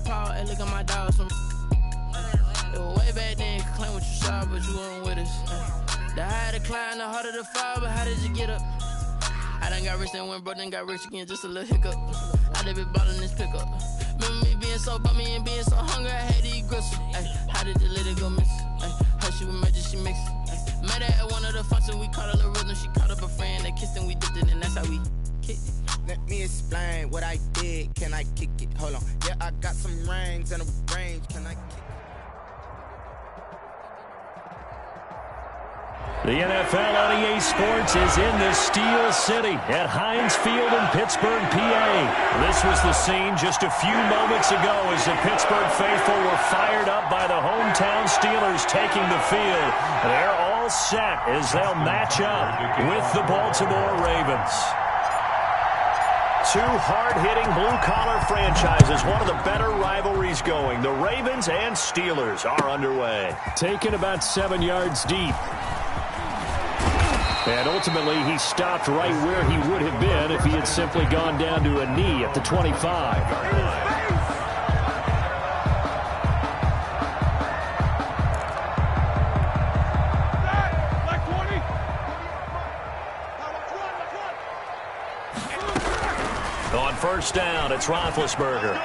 power, hey, look at my dogs. It was way back then, you could claim what you saw, but you weren't with us. The higher the climb, the harder the fall, but how did you get up? I done got rich and went broke, then got rich again, just a little hiccup. I done been ballin' this pickup. Remember me being so bummy and being so hungry, I had to eat gristle. Ay, how did the lady go miss? Ay, how she was magic, she mixed. Met her at one of the functions, we caught a little rhythm. She caught up a friend, they kissed and we dipped it, and that's how we kicked it. Let me explain what I did. Can I kick it? Hold on. Yeah, I got some rings and a range. Can I kick it? The NFL on EA Sports is in the Steel City at Heinz Field in Pittsburgh, PA. This was the scene just a few moments ago as the Pittsburgh faithful were fired up by the hometown Steelers taking the field. They're all set as they'll match up with the Baltimore Ravens. Two hard-hitting blue-collar franchises, one of the better rivalries going. The Ravens and Steelers are underway. Taken about 7 yards deep. And ultimately, he stopped right where he would have been if he had simply gone down to a knee at the 25. On first down, it's Roethlisberger.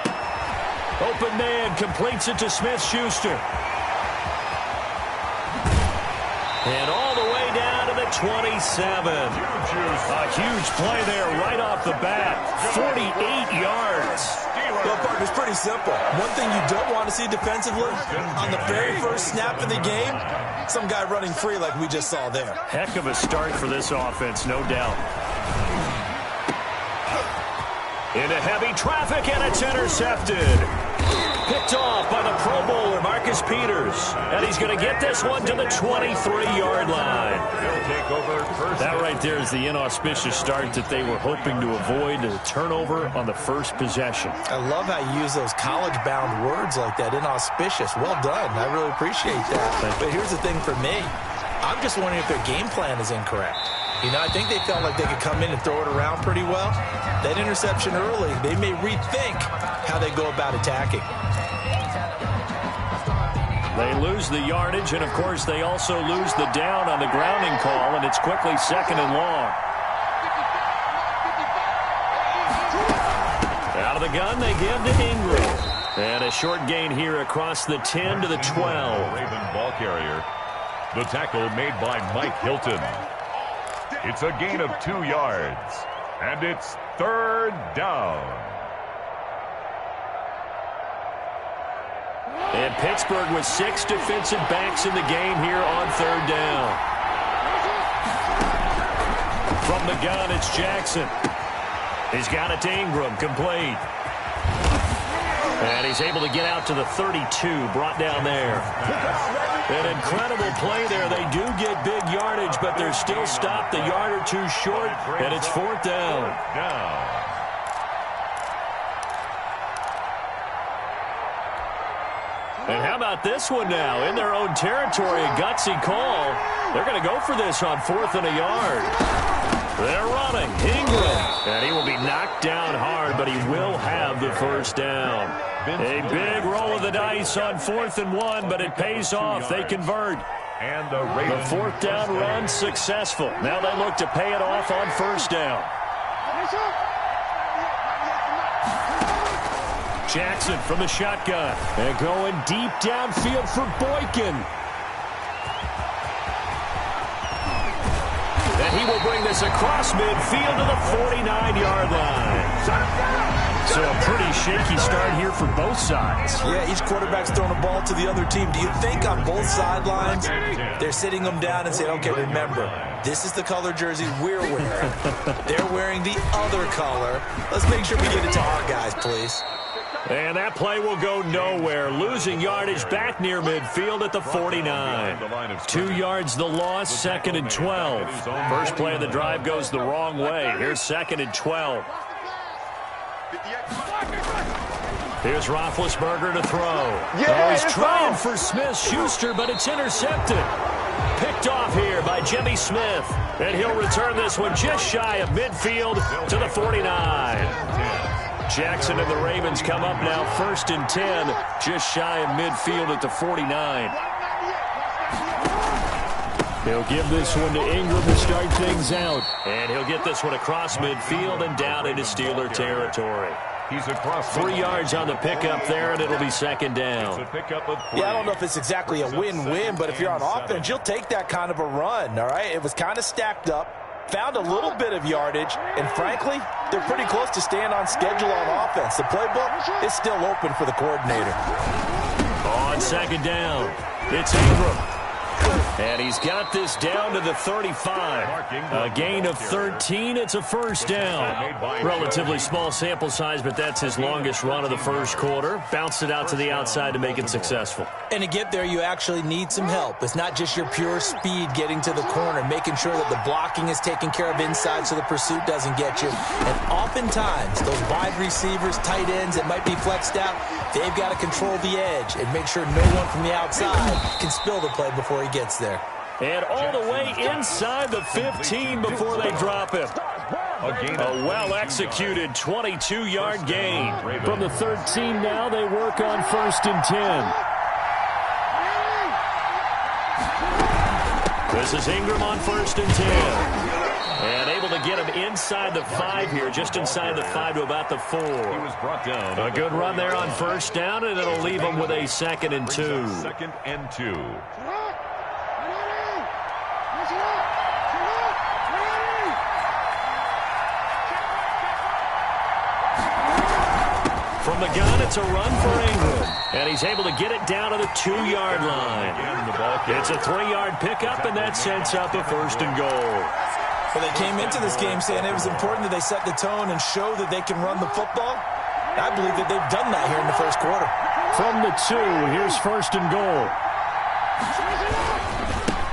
Open man, completes it to Smith-Schuster. And all the way down to the 27. A huge play there right off the bat. 48 yards. Well, Parker, it's pretty simple. One thing you don't want to see defensively, on the very first snap of the game, some guy running free like we just saw there. Heck of a start for this offense, no doubt. Into heavy traffic, and it's intercepted. Picked off by the Pro Bowler, Marcus Peters. And he's going to get this one to the 23-yard line. That right there is the inauspicious start that they were hoping to avoid, a turnover on the first possession. I love how you use those college-bound words like that, inauspicious. Well done. I really appreciate that. But here's the thing for me. I'm just wondering if their game plan is incorrect. You know, I think they felt like they could come in and throw it around pretty well. That interception early, they may rethink how they go about attacking. They lose the yardage, and, of course, they also lose the down on the grounding call, and it's quickly second and long. Out of the gun, they give to Ingram. And a short gain here across the 10 to the 12. Raven ball carrier. The tackle made by Mike Hilton. It's a gain of 2 yards, and it's third down. And Pittsburgh with 6 defensive backs in the game here on third down. From the gun, it's Jackson. He's got it to Ingram, complete. And he's able to get out to the 32, brought down there. An incredible play there. They do get big yardage, but they're still stopped a yard or two short, and it's fourth down. And how about this one now? In their own territory, a gutsy call. They're going to go for this on 4th and a yard. They're running. Ingram. And he will be knocked down hard, but he will have the first down. A big roll of the dice on 4th and 1, but it pays off. They convert. And the 4th down run successful. Now they look to pay it off on first down. Jackson from the shotgun. And going deep downfield for Boykin. And he will bring this across midfield to the 49-yard line. So a pretty shaky start here for both sides. Yeah, each quarterback's throwing a ball to the other team. Do you think on both sidelines they're sitting them down and saying, okay, remember, this is the color jersey we're wearing. They're wearing the other color. Let's make sure we get it to our guys, please. And that play will go nowhere. Losing yardage back near midfield at the 49. 2 yards the loss, 2nd and 12. First play of the drive goes the wrong way. Here's 2nd and 12. Here's Roethlisberger to throw. He's trying for Smith-Schuster, but it's intercepted. Picked off here by Jimmy Smith. And he'll return this one just shy of midfield to the 49. Jackson and the Ravens come up now 1st and 10, just shy of midfield at the 49. He'll give this one to Ingram to start things out. And he'll get this one across midfield and down into Steeler territory. He's across 3 yards on the pickup there, and it'll be 2nd down. It's a pickup of 3. Yeah, I don't know if it's exactly a win-win, but if you're on offense, you'll take that kind of a run, all right? It was kind of stacked up, found a little bit of yardage, and frankly, they're pretty close to staying on schedule on offense. The playbook is still open for the coordinator. On 2nd down, it's Ingram. And he's got this down to the 35. A gain of 13. It's a 1st down. Relatively small sample size, but that's his longest run of the 1st quarter. Bounced it out to the outside to make it successful. And to get there, you actually need some help. It's not just your pure speed getting to the corner, making sure that the blocking is taken care of inside so the pursuit doesn't get you. And oftentimes, those wide receivers, tight ends that might be flexed out, they've got to control the edge and make sure no one from the outside can spill the play before he gets there. And all the way inside the 15 before they drop him. A well-executed 22-yard gain. From the 13 now, they work on 1st and 10. This is Ingram on 1st and 10. And able to get him inside the 5 here, just inside the 5 to about the 4. He was brought down. A good run there on 1st down, and it'll leave him with a 2nd and 2. 2nd and 2. From the gun, it's a run for Ingram. And he's able to get it down to the 2-yard line. It's a 3-yard pickup, and that sets up a 1st and goal. Well, they came into this game saying it was important that they set the tone and show that they can run the football. I believe that they've done that here in the 1st quarter. From the 2, here's 1st and goal.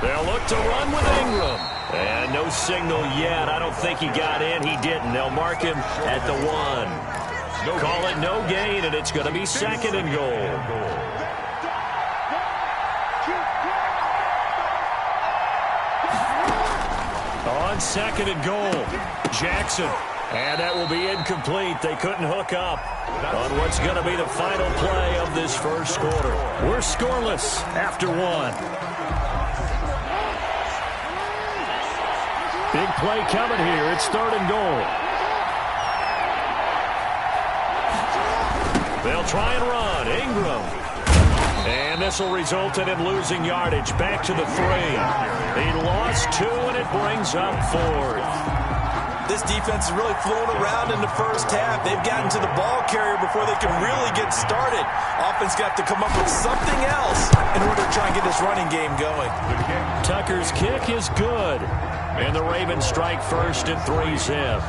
They'll look to run with Ingram. And no signal yet. I don't think he got in. He didn't. They'll mark him at the 1. Call it no gain, and it's going to be 2nd and goal. On 2nd and goal, Jackson. And that will be incomplete. They couldn't hook up on what's going to be the final play of this 1st quarter. We're scoreless after 1. Big play coming here. It's 3rd and goal. They'll try and run. Ingram. And this will result in him losing yardage. Back to the 3. He lost 2, and it brings up 4th. This defense is really flown around in the 1st half. They've gotten to the ball carrier before they can really get started. Offense got to come up with something else in order to try and get this running game going. Tucker's kick is good. And the Ravens strike first at 3-zip.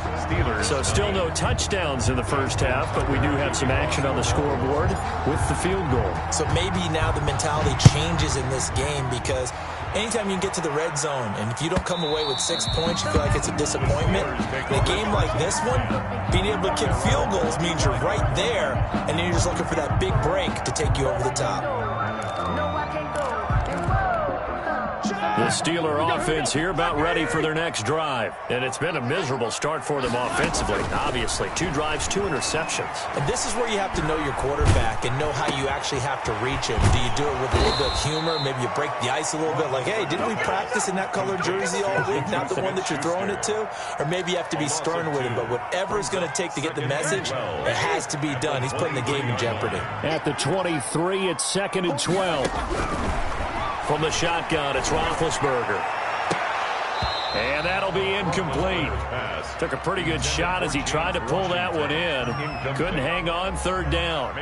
So still no touchdowns in the 1st half, but we do have some action on the scoreboard with the field goal. So maybe now the mentality changes in this game because anytime you get to the red zone and if you don't come away with 6 points, you feel like it's a disappointment. In a game like this one, being able to kick field goals means you're right there, and then you're just looking for that big break to take you over the top. The Steeler offense here about ready for their next drive. And it's been a miserable start for them offensively. Obviously, 2 drives, 2 interceptions. And this is where you have to know your quarterback and know how you actually have to reach him. Do you do it with a little bit of humor? Maybe you break the ice a little bit like, hey, didn't we practice in that colored jersey all week? Not the one that you're throwing it to? Or maybe you have to be stern with him. But whatever it's going to take to get the message, it has to be done. He's putting the game in jeopardy. At the 23, it's 2nd and 12. From the shotgun, it's Roethlisberger. And that'll be incomplete. Took a pretty good shot as he tried to pull that one in. Couldn't hang on. 3rd down.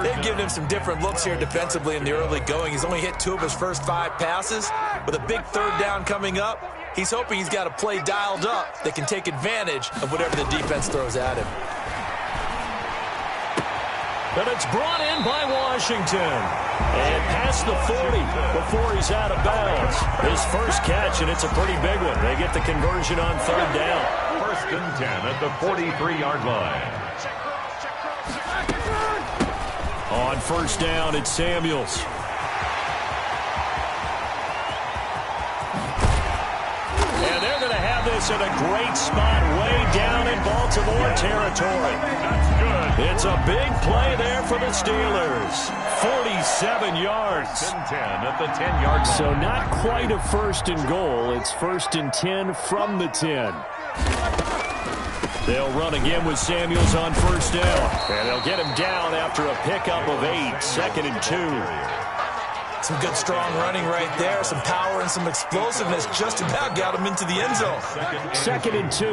They've given him some different looks here defensively in the early going. He's only hit 2 of his first 5 passes. With a big 3rd down coming up, he's hoping he's got a play dialed up that can take advantage of whatever the defense throws at him. But it's brought in by Washington. And past the 40 before he's out of bounds. His first catch, and it's a pretty big one. They get the conversion on 3rd down. 1st and 10 at the 43-yard line. On 1st down, it's Samuels. And they're going to have this this in a great spot way down in Baltimore territory. That's good. It's a big play there for the Steelers. 47 yards. 10 at the 10-yard line. So not quite a first and goal. It's first and 10 from the 10. They'll run again with Samuels on first down. And they'll get him down after a pickup of 8. Second and 2. Some good, strong running right there. Some power and some explosiveness. Just about got him into the end zone. Second and 2.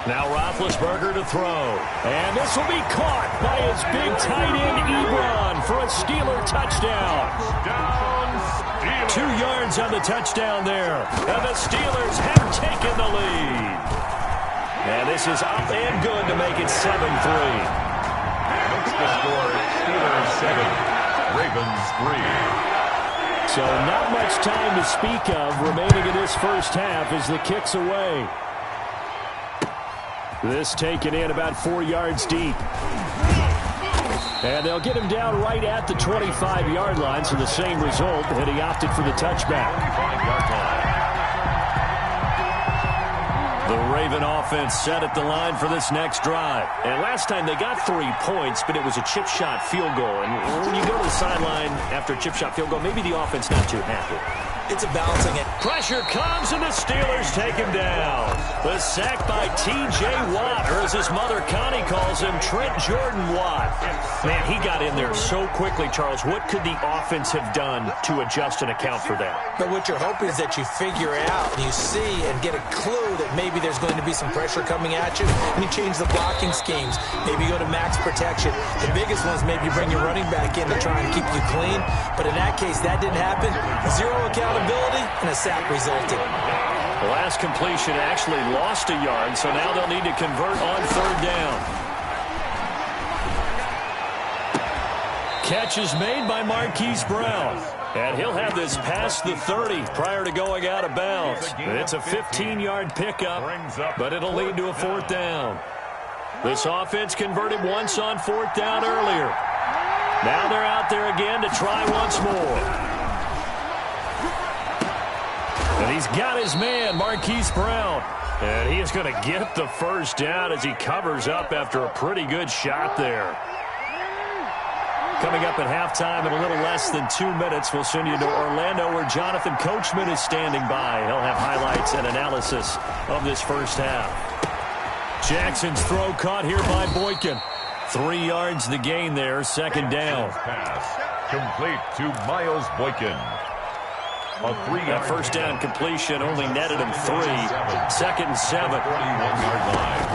Now Roethlisberger to throw. And this will be caught by his big tight end, Ebron, for a Steeler touchdown. 2 yards on the touchdown there. And the Steelers have taken the lead. And this is up and good to make it 7-3. What's the score? Steelers 7, Ravens 3. So not much time to speak of remaining in this first half as the kick's away. This taken in about 4 yards deep. And they'll get him down right at the 25-yard line, so the same result, and he opted for the touchback. 25-yard line. The Raven offense set at the line for this next drive. And last time they got 3 points, but it was a chip shot field goal. And when you go to the sideline after a chip shot field goal, maybe the offense not too happy. It's a balancing it. Pressure comes, and the Steelers take him down. The sack by T.J. Watt, or as his mother Connie calls him, Trent Jordan Watt. Man, he got in there so quickly, Charles. What could the offense have done to adjust and account for that? But what you're hoping is that you figure out, and you see and get a clue that maybe there's going to be some pressure coming at you, and you change the blocking schemes. Maybe you go to max protection. The biggest ones, maybe you bring your running back in to try and keep you clean. But in that case, that didn't happen. Zero accountability, and a sack resulted. The last completion actually lost a yard, so now they'll need to convert on third down. Catch is made by Marquise Brown. And he'll have this past the 30 prior to going out of bounds. It's a 15-yard pickup, but it'll lead to a fourth down. This offense converted once on fourth down earlier. Now they're out there again to try once more. And he's got his man, Marquise Brown. And he is going to get the first down as he covers up after a pretty good shot there. Coming up at halftime in a little less than 2 minutes, we'll send you to Orlando where Jonathan Coachman is standing by. He'll have highlights and analysis of this first half. Jackson's throw caught here by Boykin. 3 yards the gain there, second down. Pass complete to Miles Boykin. That first down completion only netted him 3. Second and 7. 41-yard line.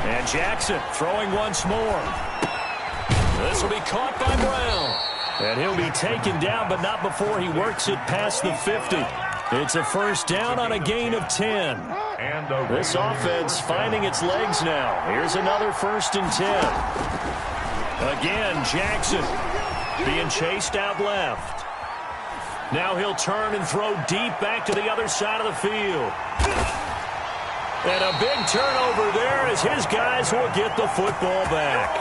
And Jackson throwing once more. This will be caught by Brown. And he'll be taken down, but not before he works it past the 50. It's a first down on a gain of 10. And this offense finding its legs now. Here's another first and 10. Again, Jackson being chased out left. Now he'll turn and throw deep back to the other side of the field. And a big turnover there as his guys will get the football back.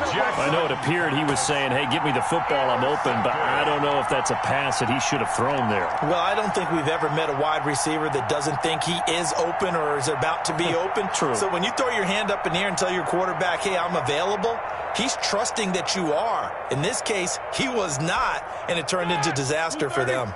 I know it appeared he was saying, hey, give me the football, I'm open, but I don't know if that's a pass that he should have thrown there. Well, I don't think we've ever met a wide receiver that doesn't think he is open or is about to be open. True. So when you throw your hand up in the air and tell your quarterback, hey, I'm available, he's trusting that you are. In this case, he was not, and it turned into disaster for them.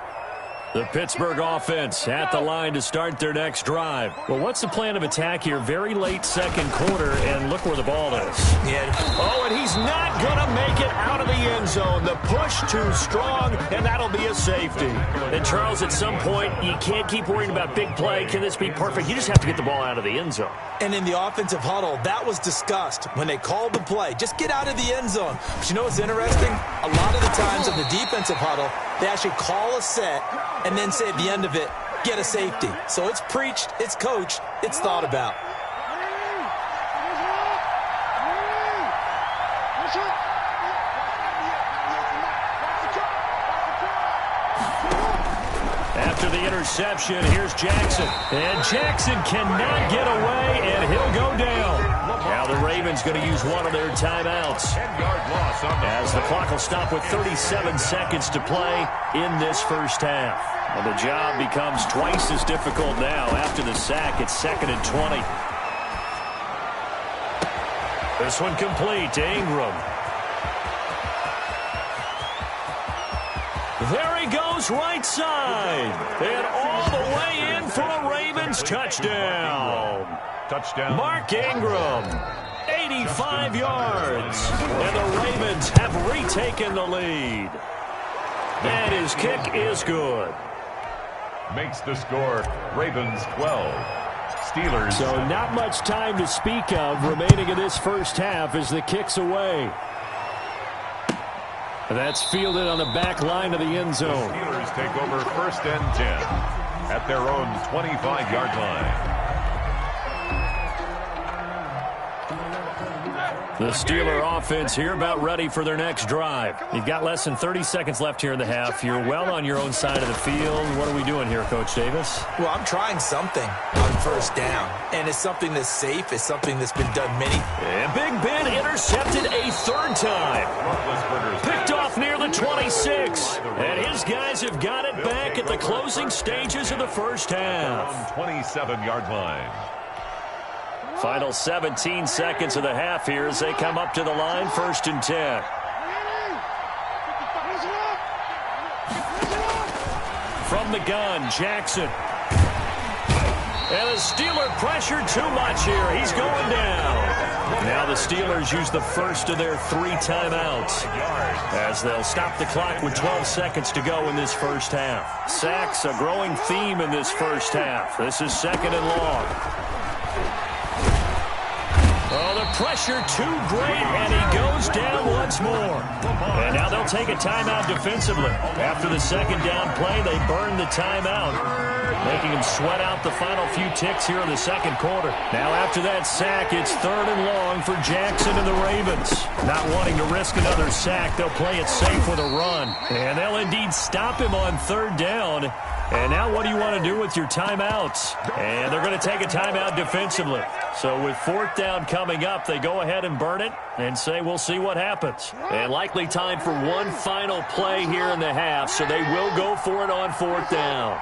The Pittsburgh offense at the line to start their next drive. Well, what's the plan of attack here? Very late second quarter, and look where the ball is. Yeah. Oh, and he's not going to make it out of the end zone. The push too strong, and that'll be a safety. And, Charles, at some point, you can't keep worrying about big play. Can this be perfect? You just have to get the ball out of the end zone. And in the offensive huddle, that was discussed when they called the play. Just get out of the end zone. But you know what's interesting? A lot of the times in the defensive huddle, they actually call a set and then say at the end of it, get a safety. So it's preached, it's coached, it's thought about. After the interception, here's Jackson. And Jackson cannot get away, and he'll go down. Now the Ravens Ravens going to use one of their timeouts. 10-yard loss on as the clock will stop with 37 seconds to play in this first half. And the job becomes twice as difficult now after the sack. It's 2nd and 20. This one complete to Ingram. There he goes right side. And all the way in for a Ravens touchdown. Mark Ingram, 85 yards. And the Ravens have retaken the lead. And his kick is good. Makes the score Ravens 12. Steelers. So not much time to speak of remaining in this first half as the kick's away. That's fielded on the back line of the end zone. The Steelers take over 1st and 10 at their own 25-yard line. The Steeler offense here about ready for their next drive. You've got less than 30 seconds left here in the half. You're well on your own side of the field. What are we doing here, Coach Davis? Well, I'm trying something on 1st down. And it's something that's safe. It's something that's been done many. And Big Ben intercepted a 3rd time. Picked off near the 26. And his guys have got it back at the closing stages of the first half. 27-yard line. Final 17 seconds of the half here as they come up to the line, 1st and 10. From the gun, Jackson. And the Steeler pressure too much here. He's going down. Now the Steelers use the first of their 3 timeouts as they'll stop the clock with 12 seconds to go in this first half. Sacks, a growing theme in this first half. This is 2nd and long. Oh, the pressure too great, and he goes down once more. And now they'll take a timeout defensively. After the 2nd down play, they burn the timeout, making him sweat out the final few ticks here in the 2nd quarter. Now after that sack, it's 3rd and long for Jackson and the Ravens. Not wanting to risk another sack, they'll play it safe with a run. And they'll indeed stop him on 3rd down. And now what do you want to do with your timeouts? And they're going to take a timeout defensively. So with 4th down coming up, they go ahead and burn it and say we'll see what happens. And likely time for one final play here in the half, so they will go for it on 4th down.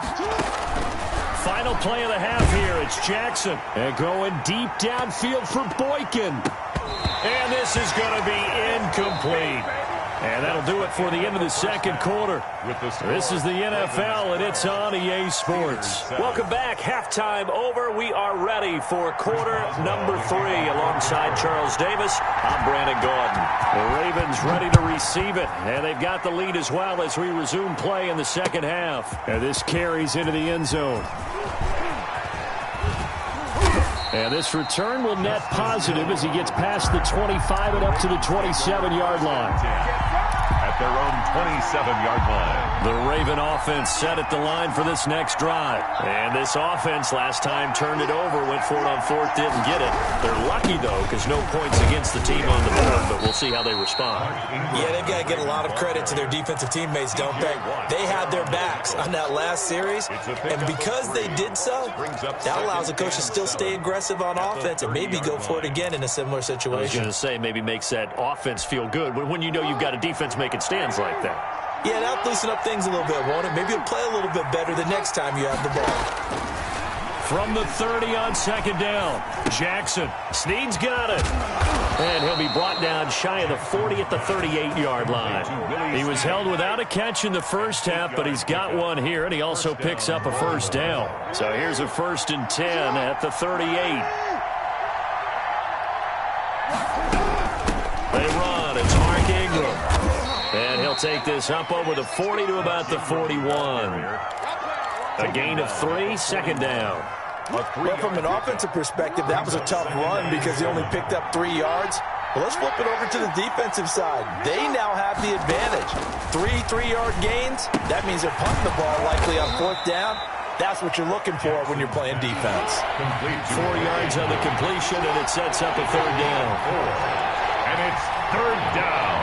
Final play of the half here. It's Jackson. And going deep downfield for Boykin. And this is going to be incomplete. And that'll do it for the end of the 2nd quarter. This is the NFL, and it's on EA Sports. Welcome back. Halftime over. We are ready for quarter number 3. Alongside Charles Davis, I'm Brandon Gaudin. The Ravens ready to receive it, and they've got the lead as well as we resume play in the 2nd half. And this carries into the end zone. And this return will net positive as he gets past the 25 and up to the 27-yard line. At their own 27-yard line. The Raven offense set at the line for this next drive. And this offense last time turned it over, went for it on 4th, didn't get it. They're lucky, though, because no points against the team on the board, but we'll see how they respond. Yeah, they've got to get a lot of credit to their defensive teammates, don't they? They had their backs on that last series, and because they did so, that allows the coach to still stay aggressive on offense and maybe go for it again in a similar situation. I was going to say, maybe makes that offense feel good when you know you've got a defense making stands like that. Yeah, that'll loosen up things a little bit, won't it? Maybe you'll play a little bit better the next time you have the ball. From the 30 on 2nd down, Jackson. Snead's got it. And he'll be brought down shy of the 40 at the 38-yard line. He was held without a catch in the first half, but he's got one here, and he also picks up a 1st down. So here's a 1st and 10 at the 38. They run. It's Mark Ingram. And he'll take this up over the 40 to about the 41. A gain of 3, 2nd down. Well, from an offensive perspective, that was a tough run because he only picked up 3 yards. Well, let's flip it over to the defensive side. They now have the advantage. 3 3-yard gains. That means they're punting the ball likely on 4th down. That's what you're looking for when you're playing defense. 4 yards on the completion, and it sets up a 3rd down. And it's 3rd down.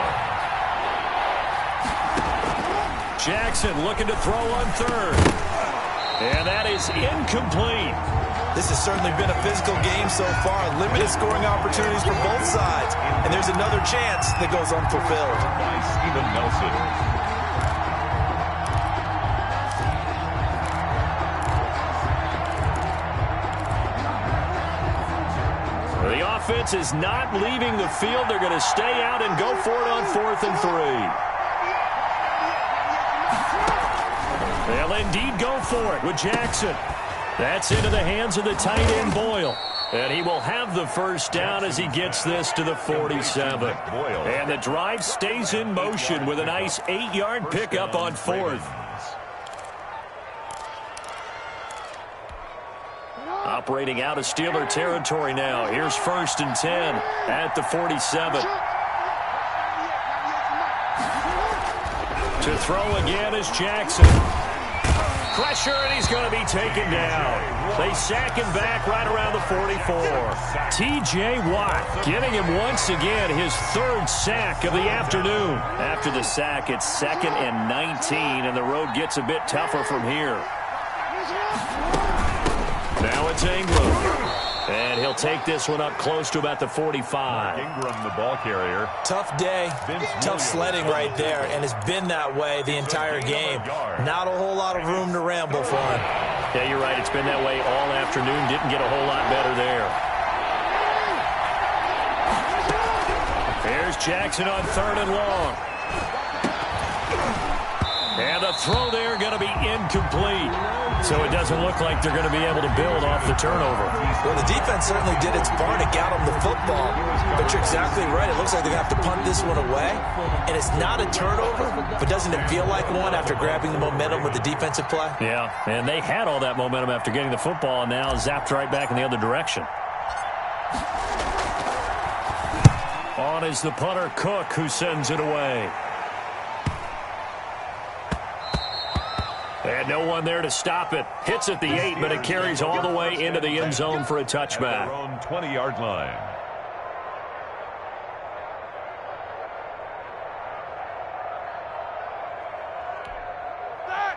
Jackson looking to throw on 3rd. And that is incomplete. This has certainly been a physical game so far. Limited scoring opportunities for both sides. And there's another chance that goes unfulfilled. By Steven Nelson. The offense is not leaving the field. They're going to stay out and go for it on 4th and 3. They'll indeed go for it with Jackson. That's into the hands of the tight end Boyle. And he will have the first down as he gets this to the 47. And the drive stays in motion with a nice 8-yard pickup on 4th. Operating out of Steeler territory now. Here's 1st and 10 at the 47. To throw again is Jackson. Pressure, and he's going to be taken down. They sack him back right around the 44. T.J. Watt getting him once again his 3rd sack of the afternoon. After the sack, it's 2nd and 19, and the road gets a bit tougher from here. Now it's Ingram. And he'll take this one up close to about the 45. Ingram, the ball carrier. Tough day, tough sledding right there, and it's been that way the entire game. Not a whole lot of room to ramble for him. Yeah, you're right. It's been that way all afternoon. Didn't get a whole lot better there. Here's Jackson on 3rd and long. And the throw there going to be incomplete. So it doesn't look like they're going to be able to build off the turnover. Well, the defense certainly did its part to get them the football. But you're exactly right. It looks like they're going to have to punt this one away. And it's not a turnover, but doesn't it feel like one after grabbing the momentum with the defensive play? Yeah, and they had all that momentum after getting the football, and now zapped right back in the other direction. On is the punter, Cook, who sends it away. And no one there to stop it. Hits at the 8, but it carries all the way into the end zone for a touchback. At their own 20-yard line.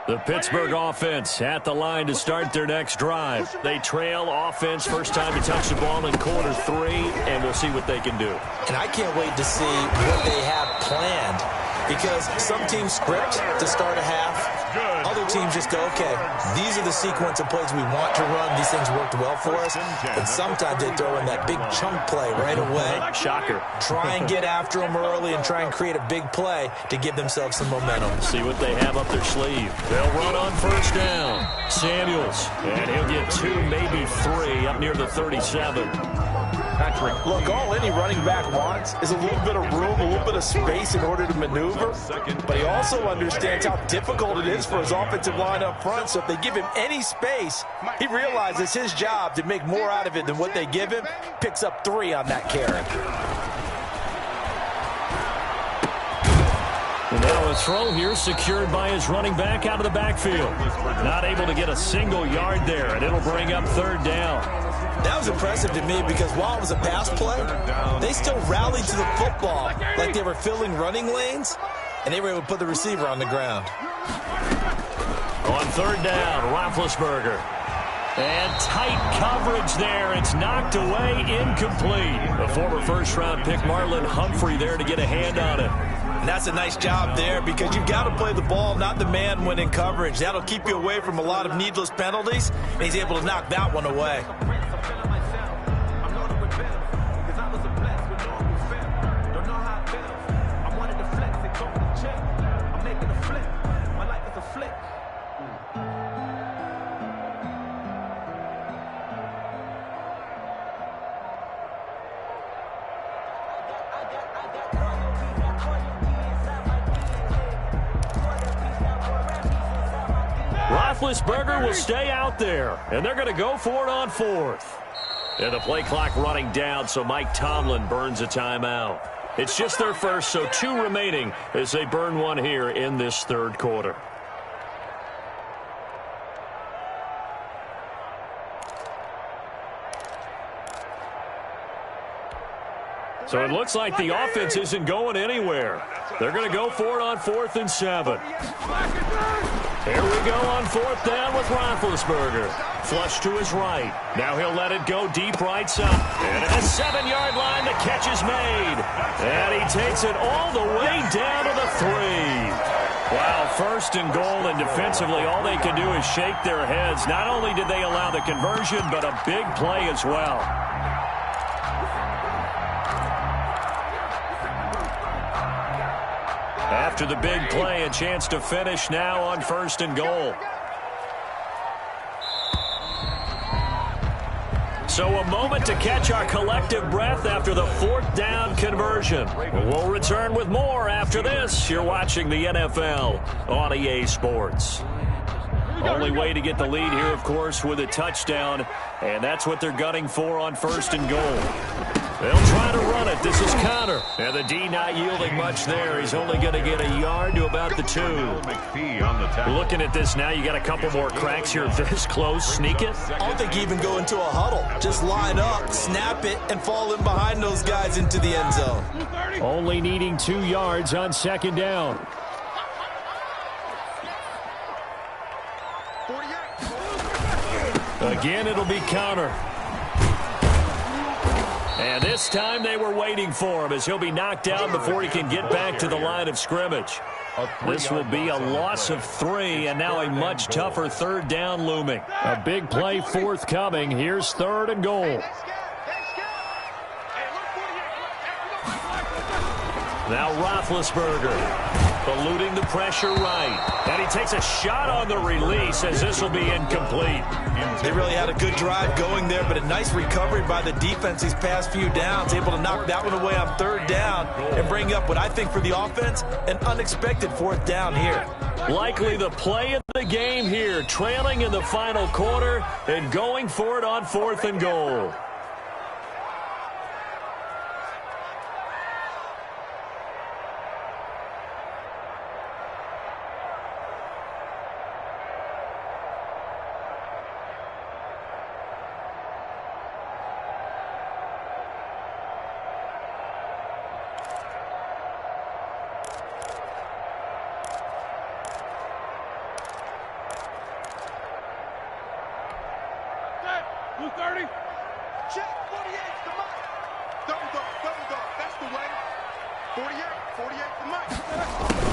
The Pittsburgh offense at the line to start their next drive. They trail offense, first time to touch the ball in quarter 3, and we'll see what they can do. And I can't wait to see what they have planned, because some teams script to start a half. Other teams just go, okay, these are the sequence of plays we want to run. These things worked well for us. And sometimes they throw in that big chunk play right away. Shocker. Try and get after them early and try and create a big play to give themselves some momentum. See what they have up their sleeve. They'll run on first down. Samuels, and he'll get 2, maybe 3 up near the 37. Patrick. Look, all any running back wants is a little bit of room, a little bit of space in order to maneuver. But he also understands how difficult it is for his offensive line up front. So if they give him any space, he realizes his job to make more out of it than what they give him. Picks up 3 on that carry. And now a throw here secured by his running back out of the backfield. Not able to get a single yard there, and it'll bring up 3rd down. That was impressive to me because while it was a pass play, they still rallied to the football like they were filling running lanes, and they were able to put the receiver on the ground. On 3rd down, Roethlisberger. And tight coverage there. It's knocked away, incomplete. The former first-round pick Marlon Humphrey there to get a hand on it. And that's a nice job there because you've got to play the ball, not the man when in coverage. That'll keep you away from a lot of needless penalties, and he's able to knock that one away. Roethlisberger will stay out there, and they're going to go for it on 4th. And the play clock running down, so Mike Tomlin burns a timeout. It's just their first, so 2 remaining as they burn one here in this 3rd quarter. So it looks like the offense isn't going anywhere. They're going to go for it on 4th and 7. Here we go on 4th down with Roethlisberger. Flush to his right. Now he'll let it go deep right side. And at the 7-yard line, the catch is made. And he takes it all the way down to the 3. Wow, 1st and goal, and defensively all they can do is shake their heads. Not only did they allow the conversion, but a big play as well. After the big play, a chance to finish now on 1st and goal. So a moment to catch our collective breath after the 4th down conversion. We'll return with more after this. You're watching the NFL on EA Sports. Only way to get the lead here, of course, with a touchdown, and that's what they're gunning for on 1st and goal. They'll try to run it. This is Connor. And the D not yielding much there. He's only going to get a yard to about the 2. Looking at this now, you got a couple more cracks here this close. Sneak it. I don't think you even go into a huddle. Just line up, snap it, and fall in behind those guys into the end zone. Only needing 2 yards on 2nd down. Again, it'll be Connor. And this time they were waiting for him as he'll be knocked down before he can get back to the line of scrimmage. This will be a loss of 3, and now a much tougher 3rd down looming. A big play forthcoming. Here's 3rd and goal. Now Roethlisberger eluding the pressure right. And he takes a shot on the release as this will be incomplete. They really had a good drive going there, but a nice recovery by the defense these past few downs, able to knock that one away on 3rd down and bring up what I think for the offense, an unexpected 4th down here. Likely the play of the game here, trailing in the final quarter and going for it on 4th and goal.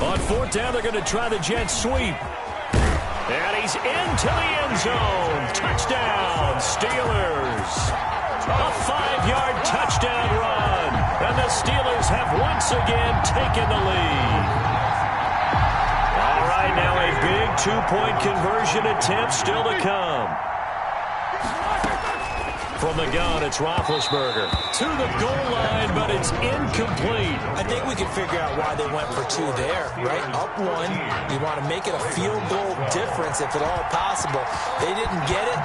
On 4th down, they're going to try the jet sweep. And he's into the end zone. Touchdown, Steelers. A 5-yard touchdown run. And the Steelers have once again taken the lead. All right, now a big 2-point conversion attempt still to come. From the gun, it's Roethlisberger. To the goal line, but it's incomplete. I think we can figure out why they went for 2 there, right? Up 1, you want to make it a field goal difference if at all possible. They didn't get it.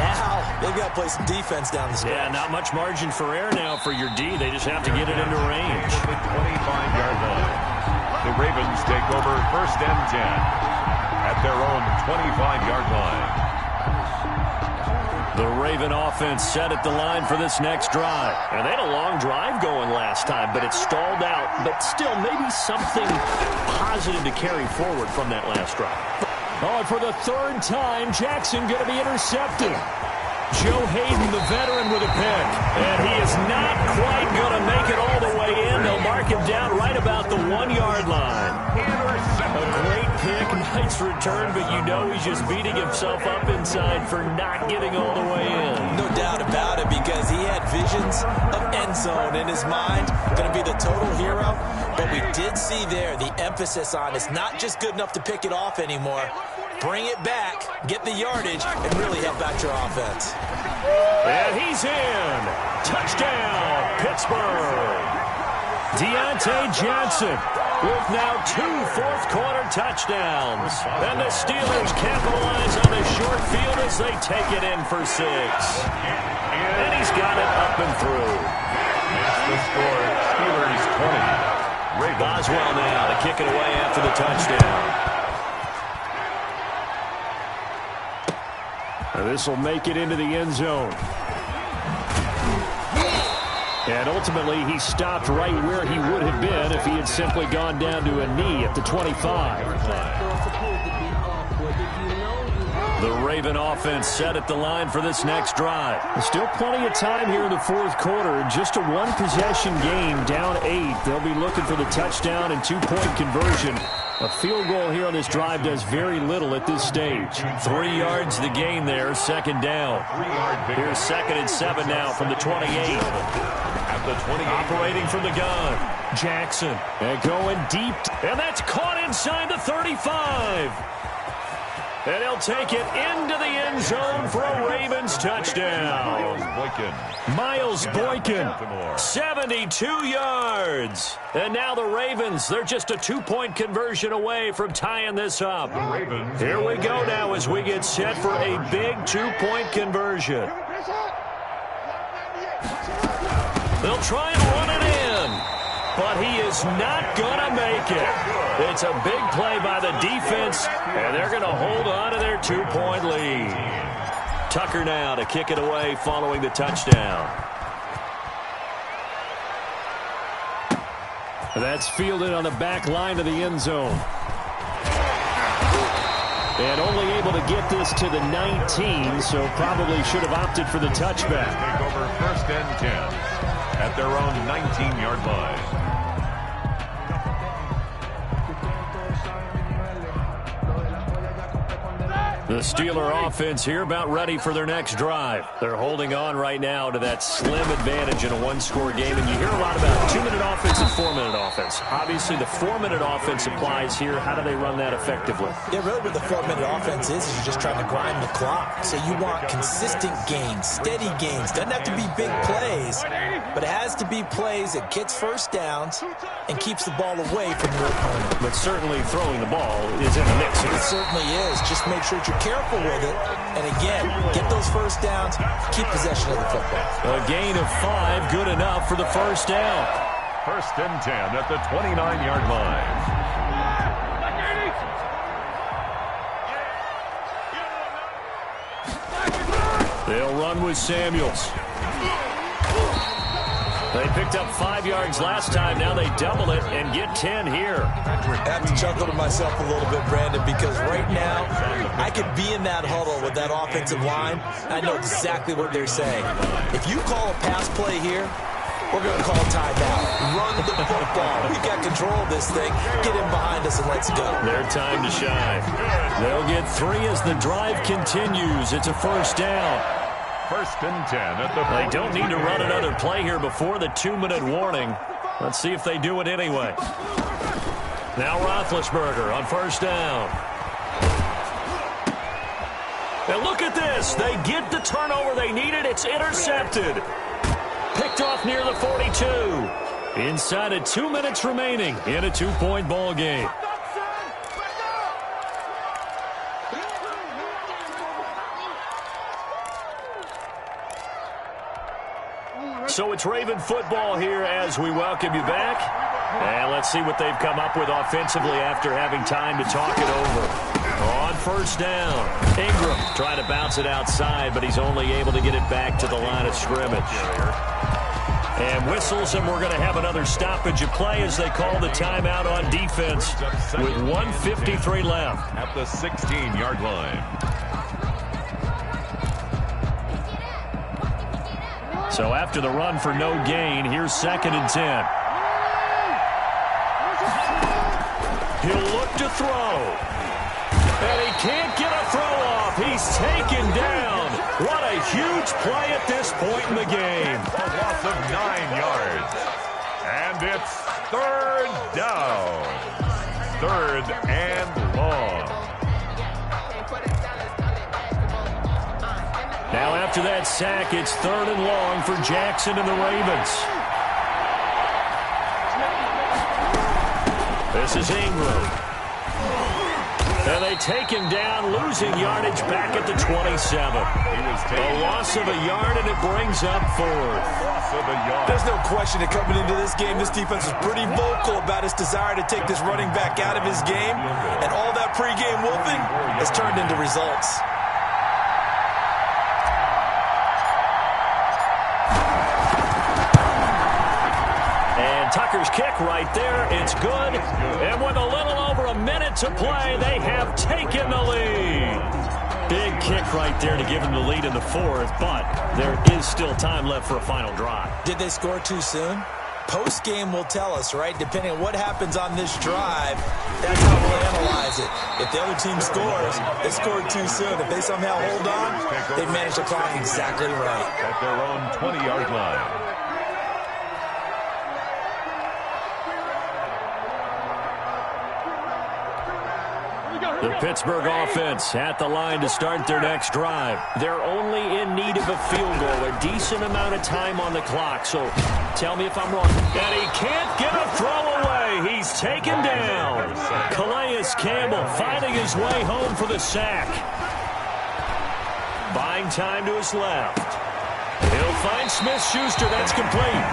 Now they've got to play some defense down the stretch. Yeah, not much margin for error now for your D. They just have to get it into range. The 25-yard line. The Ravens take over 1st and 10 at their own 25-yard line. The Raven offense set at the line for this next drive. And they had a long drive going last time, but it stalled out. But still, maybe something positive to carry forward from that last drive. Oh, and for the 3rd time, Jackson going to be intercepted. Joe Hayden, the veteran, with a pick. And he is not quite going to make it all the way in. They'll mark him down right about the 1-yard line. A great pick, nice return, but you know he's just beating himself up inside for not getting all the way in. No doubt about it, because he had visions of end zone in his mind. Going to be the total hero. But we did see there the emphasis on it's not just good enough to pick it off anymore. Bring it back, get the yardage, and really help out your offense. And he's in. Touchdown, Pittsburgh. Deontay Johnson with now 2 fourth-quarter touchdowns. And the Steelers capitalize on the short field as they take it in for 6. And he's got it up and through. The score, Steelers 20. Boswell now to kick it away after the touchdown. And this will make it into the end zone. And ultimately, he stopped right where he would have been if he had simply gone down to a knee at the 25. The Raven offense set at the line for this next drive. There's still plenty of time here in the fourth quarter. Just a one-possession game, down 8. They'll be looking for the touchdown and two-point conversion. A field goal here on this drive does very little at this stage. 3 yards the gain there, second down. Here's 2nd and 7 now from the 28. At the 28. Operating from the gun. Jackson. And going deep. And that's caught inside the 35. And he'll take it into the end zone for a Ravens touchdown. Miles Boykin, 72 yards. And now the Ravens, they're just a two-point conversion away from tying this up. Here we go now as we get set for a big two-point conversion. They'll try and run it in, but he is not going to make it. It's a big play by the defense, and they're going to hold on to their two-point lead. Tucker now to kick it away following the touchdown. That's fielded on the back line of the end zone. And only able to get this to the 19, so probably should have opted for the touchback. Take over 1st and 10 at their own 19-yard line. The Steeler offense here about ready for their next drive. They're holding on right now to that slim advantage in a one-score game. And you hear a lot about 2-minute offense and 4-minute offense. Obviously, the 4-minute offense applies here. How do they run that effectively? Yeah, really what the 4-minute offense is you're just trying to grind the clock. So you want consistent gains, steady gains. Doesn't have to be big plays, but it has to be plays that gets first downs and keeps the ball away from your opponent. But certainly throwing the ball is in the mix here. It certainly is. Just make sure you're careful with it. And again, get those first downs, keep possession of the football. A gain of 5, good enough for the first down. 1st and 10 at the 29-yard line. They'll run with Samuels. They picked up 5 yards last time. Now they double it and get 10 here. I have to chuckle to myself a little bit, Brandon, because right now I could be in that huddle with that offensive line. I know exactly what they're saying. If you call a pass play here, we're going to call timeout. Run the football. We've got control of this thing. Get in behind us and let's go. Their time to shine. They'll get 3 as the drive continues. It's a first down. 1st and 10 at the They don't need to run another play here before the 2-minute warning. Let's see if they do it anyway. Now Roethlisberger on first down. And look at this. They get the turnover they needed. It's intercepted. Picked off near the 42. Inside of 2 minutes remaining in a 2-point ball game. So it's Raven football here as we welcome you back. And let's see what they've come up with offensively after having time to talk it over. On first down, Ingram trying to bounce it outside, but he's only able to get it back to the line of scrimmage. And whistles, and we're going to have another stoppage of play as they call the timeout on defense with 1:53 left. At the 16-yard line. So after the run for no gain, here's 2nd and 10. He'll look to throw. And he can't get a throw off. He's taken down. What a huge play at this point in the game. A loss of 9 yards. And it's 3rd down. 3rd and long. Now after that sack, it's 3rd and long for Jackson and the Ravens. This is Ingram. And they take him down, losing yardage back at the 27. A loss of a yard, and it brings up 4th. There's no question that coming into this game, this defense is pretty vocal about its desire to take this running back out of his game. And all that pregame wolfing has turned into results. Tucker's kick right there. It's good. And with a little over a minute to play, they have taken the lead. Big kick right there to give them the lead in the fourth, but there is still time left for a final drive. Did they score too soon? Post-game will tell us, right? Depending on what happens on this drive, that's how we'll analyze it. If the other team scores, they scored too soon. If they somehow hold on, they managed the clock exactly right. At their own 20-yard line. The Pittsburgh offense at the line to start their next drive. They're only in need of a field goal, a decent amount of time on the clock. So tell me if I'm wrong. And he can't get a throw away. He's taken down. Calais Campbell finding his way home for the sack. Buying time to his left. He'll find Smith-Schuster. That's complete.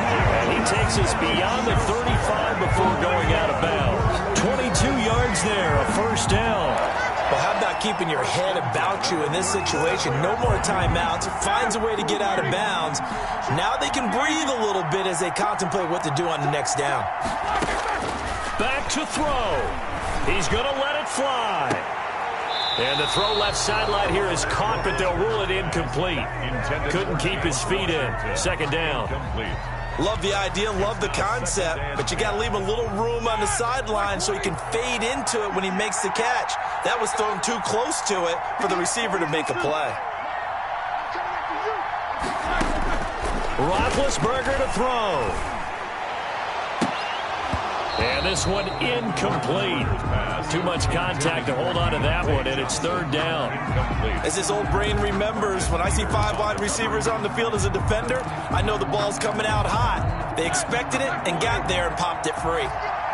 And he takes us beyond the 35 before going out of bounds. 22 yards there, a first down. Well, how about keeping your head about you in this situation? No more timeouts. Finds a way to get out of bounds. Now they can breathe a little bit as they contemplate what to do on the next down. Back to throw. He's going to let it fly. And the throw left sideline here is caught, but they'll rule it incomplete. Couldn't keep his feet in. Second down. Love the idea, love the concept, but you got to leave a little room on the sideline so he can fade into it when he makes the catch. That was thrown too close to it for the receiver to make a play. Roethlisberger to throw. And this one incomplete. Too much contact to hold on to that one, and it's third down. As his old brain remembers, when I see 5 wide receivers on the field as a defender, I know the ball's coming out hot. They expected it and got there and popped it free.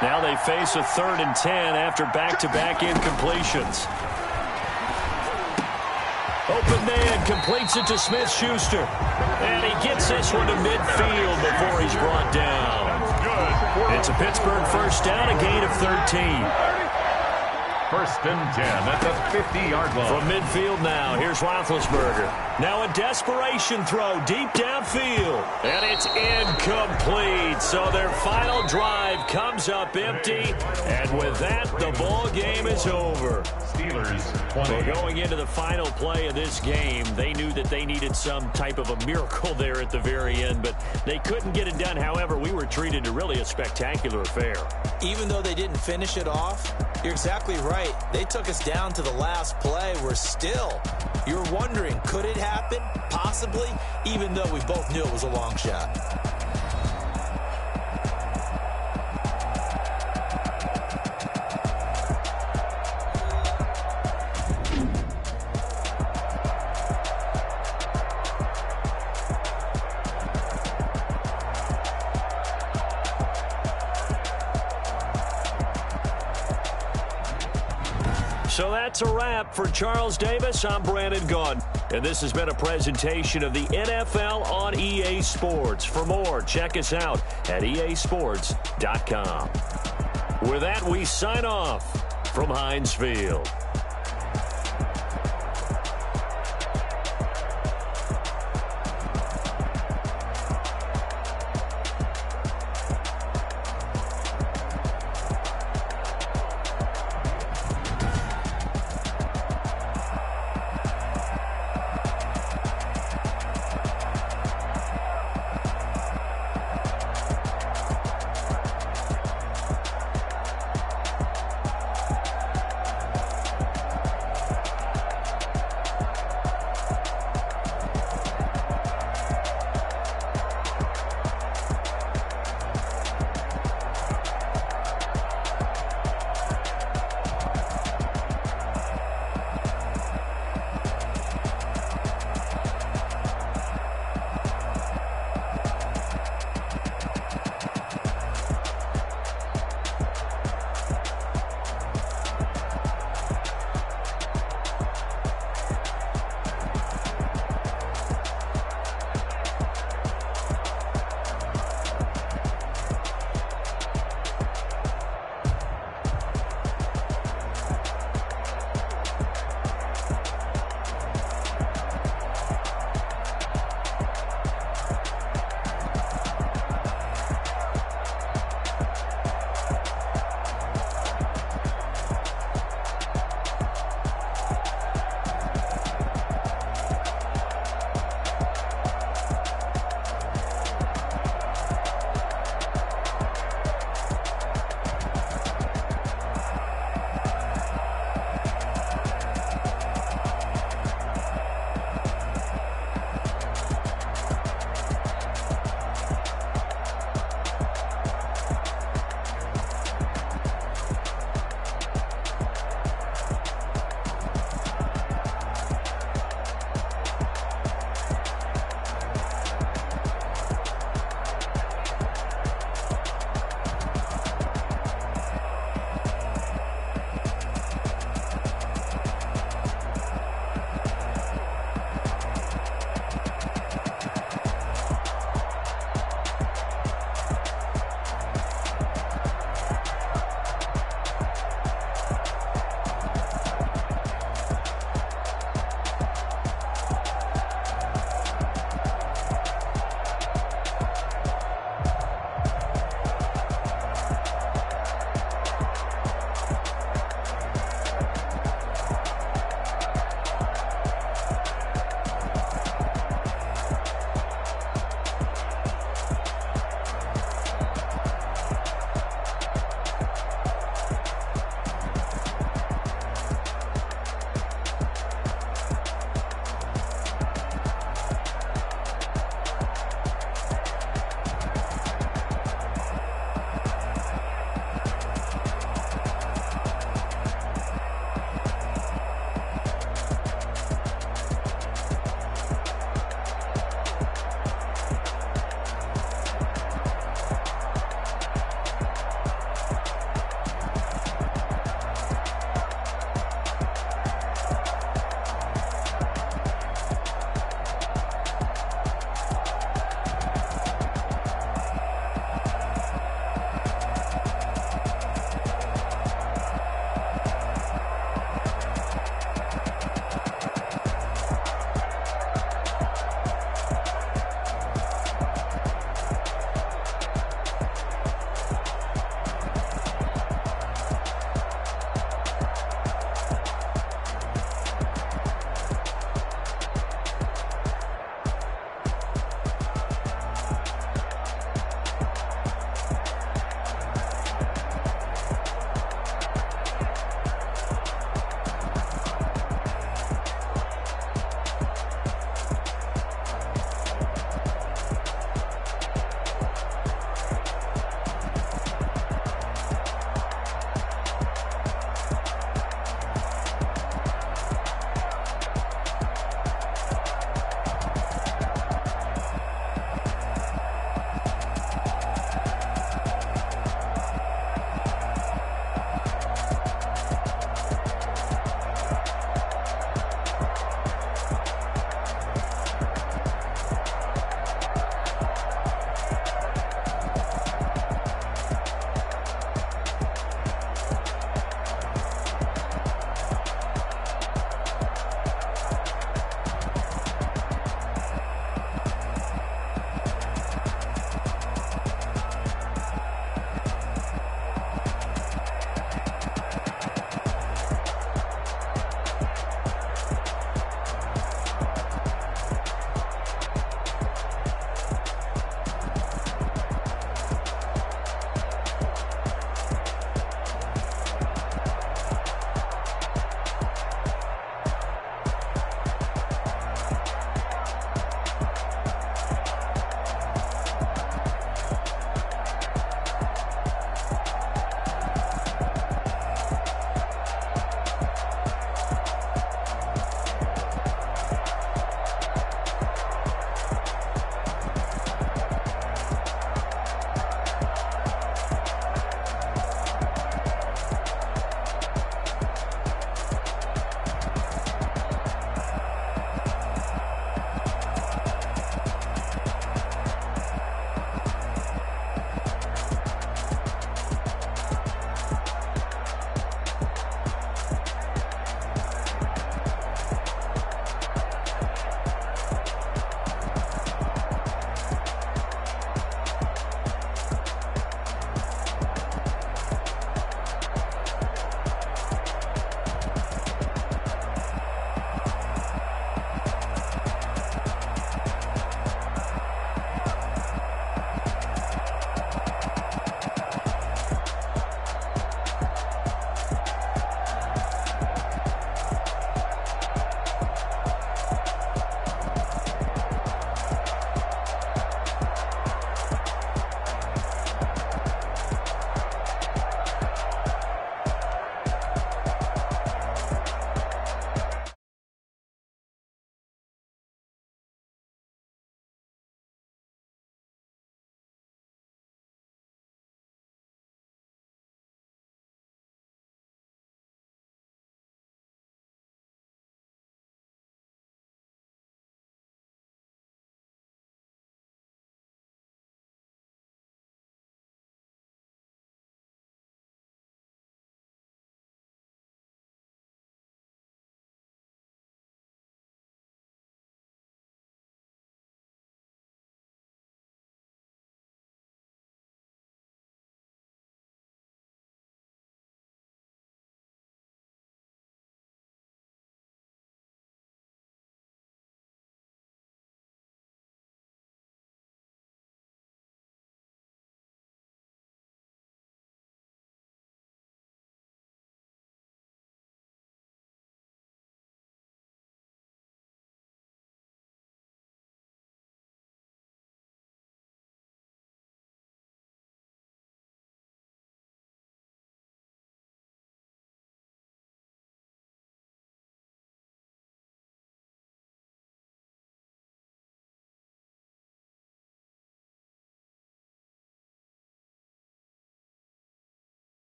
Now they face a 3rd and 10 after back-to-back incompletions. Open man completes it to Smith-Schuster. And he gets this one to midfield before he's brought down. It's a Pittsburgh first down, a gain of 13. First and 10 at the 50-yard line. From midfield now, here's Roethlisberger. Now a desperation throw deep downfield. And it's incomplete. So their final drive comes up empty. And with that, the ball game is over. Steelers 20. So going into the final play of this game, they knew that they needed some type of a miracle there at the very end, but they couldn't get it done. However, we were treated to really a spectacular affair. Even though they didn't finish it off, you're exactly right. They took us down to the last play. We're still, you're wondering, could it happen? Possibly, even though we both knew it was a long shot. So that's a wrap for Charles Davis. I'm Brandon Gaudin, and this has been a presentation of the NFL on EA Sports. For more, check us out at easports.com. With that, we sign off from Heinz Field.